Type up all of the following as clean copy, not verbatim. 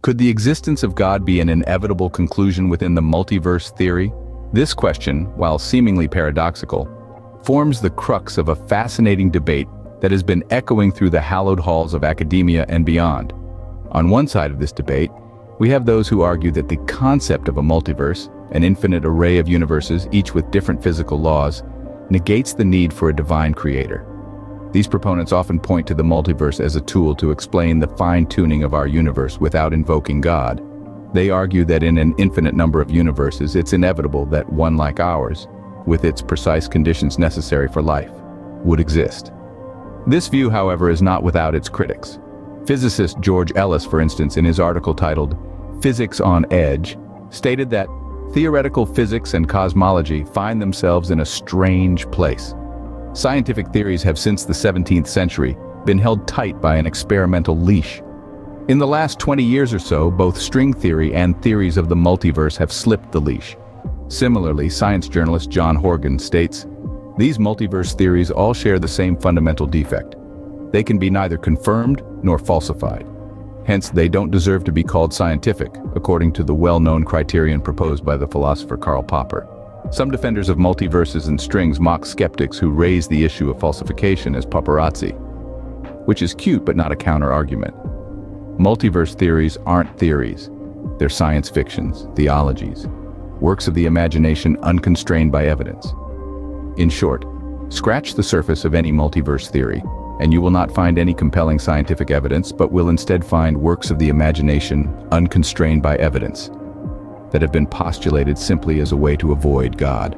Could the existence of God be an inevitable conclusion within the multiverse theory? This question, while seemingly paradoxical, forms the crux of a fascinating debate that has been echoing through the hallowed halls of academia and beyond. On one side of this debate, we have those who argue that the concept of a multiverse, an infinite array of universes, each with different physical laws, negates the need for a divine creator. These proponents often point to the multiverse as a tool to explain the fine-tuning of our universe without invoking God. They argue that in an infinite number of universes, it's inevitable that one like ours, with its precise conditions necessary for life, would exist. This view, however, is not without its critics. Physicist George Ellis, for instance, in his article titled "Physics on Edge," stated that theoretical physics and cosmology find themselves in a strange place. Scientific theories have since the 17th century been held tight by an experimental leash. In the last 20 years or so, both string theory and theories of the multiverse have slipped the leash. Similarly, science journalist John Horgan states, "These multiverse theories all share the same fundamental defect. They can be neither confirmed nor falsified. Hence, they don't deserve to be called scientific, according to the well-known criterion proposed by the philosopher Karl Popper." Some defenders of multiverses and strings mock skeptics who raise the issue of falsification as Popperazi, which is cute but not a counter-argument. Multiverse theories aren't theories. They're science fictions, theologies, works of the imagination unconstrained by evidence. In short, scratch the surface of any multiverse theory, and you will not find any compelling scientific evidence, but will instead find works of the imagination unconstrained by evidence that have been postulated simply as a way to avoid God.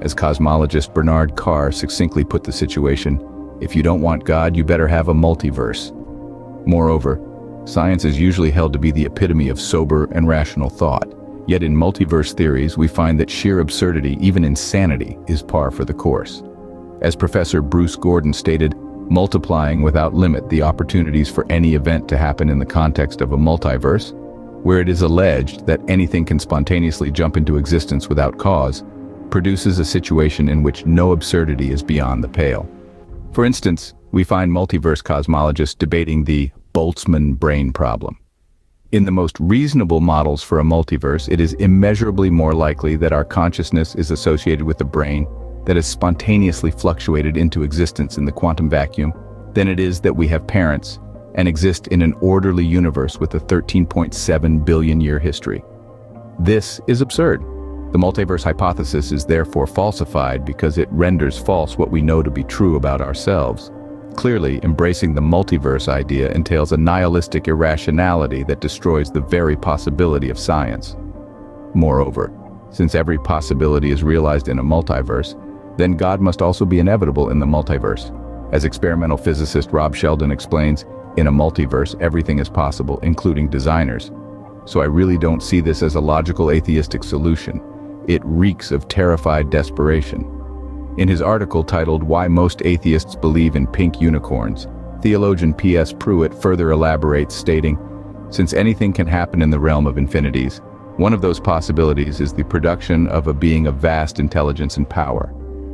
As cosmologist Bernard Carr succinctly put the situation, if you don't want God, you better have a multiverse. Moreover, science is usually held to be the epitome of sober and rational thought. Yet in multiverse theories, we find that sheer absurdity, even insanity, is par for the course. As Professor Bruce Gordon stated, multiplying without limit the opportunities for any event to happen in the context of a multiverse, where it is alleged that anything can spontaneously jump into existence without cause, produces a situation in which no absurdity is beyond the pale. For instance, we find multiverse cosmologists debating the Boltzmann Brain problem. In the most reasonable models for a multiverse, it is immeasurably more likely that our consciousness is associated with a brain that has spontaneously fluctuated into existence in the quantum vacuum than it is that we have parents and exist in an orderly universe with a 13.7 billion year history. This is absurd. The multiverse hypothesis is therefore falsified because it renders false what we know to be true about ourselves. Clearly, embracing the multiverse idea entails a nihilistic irrationality that destroys the very possibility of science. Moreover, since every possibility is realized in a multiverse, then God must also be inevitable in the multiverse. As experimental physicist Rob Sheldon explains, in a multiverse, everything is possible, including designers. So I really don't see this as a logical atheistic solution. It reeks of terrified desperation. In his article titled "Why Most Atheists Believe in Pink Unicorns," theologian P S Pruett further elaborates, stating, "Since anything can happen in the realm of infinities, one of those possibilities is the production of a being of vast intelligence and power.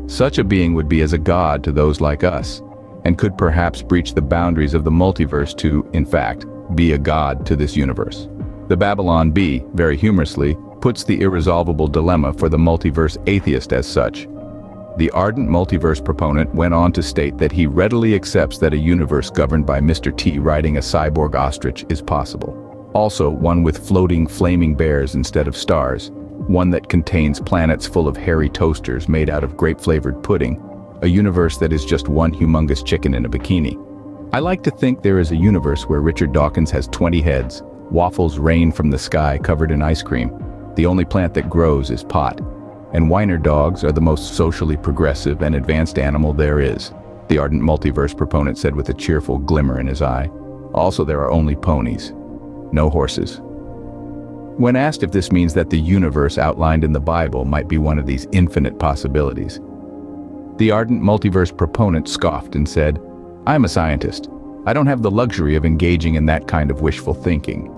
Such a being would be as a god to those like us, and could perhaps breach the boundaries of the multiverse to, in fact, be a god to this universe." The Babylon Bee, very humorously, puts the irresolvable dilemma for the multiverse atheist as such. The ardent multiverse proponent went on to state that he readily accepts that a universe governed by Mr. T riding a cyborg ostrich is possible. Also, one with floating flaming bears instead of stars, one that contains planets full of hairy toasters made out of grape-flavored pudding, a universe that is just one humongous chicken in a bikini. I like to think there is a universe where Richard Dawkins has 20 heads, waffles rain from the sky covered in ice cream, the only plant that grows is pot, and Weiner dogs are the most socially progressive and advanced animal there is, the ardent multiverse proponent said with a cheerful glimmer in his eye. Also, there are only ponies, no horses. When asked if this means that the universe outlined in the Bible might be one of these infinite possibilities, the ardent multiverse proponent scoffed and said, "I'm a scientist. I don't have the luxury of engaging in that kind of wishful thinking."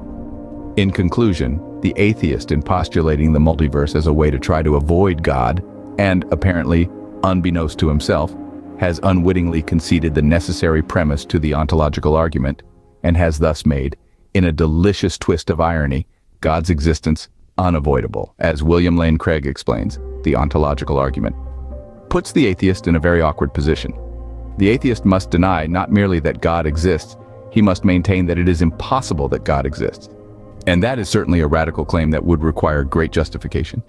In conclusion, the atheist, in postulating the multiverse as a way to try to avoid God, and apparently, unbeknownst to himself, has unwittingly conceded the necessary premise to the ontological argument, and has thus made in a delicious twist of irony, God's existence unavoidable, as William Lane Craig explains, the ontological argument, puts the atheist in a very awkward position. The atheist must deny not merely that God exists, he must maintain that it is impossible that God exists. And that is certainly a radical claim that would require great justification.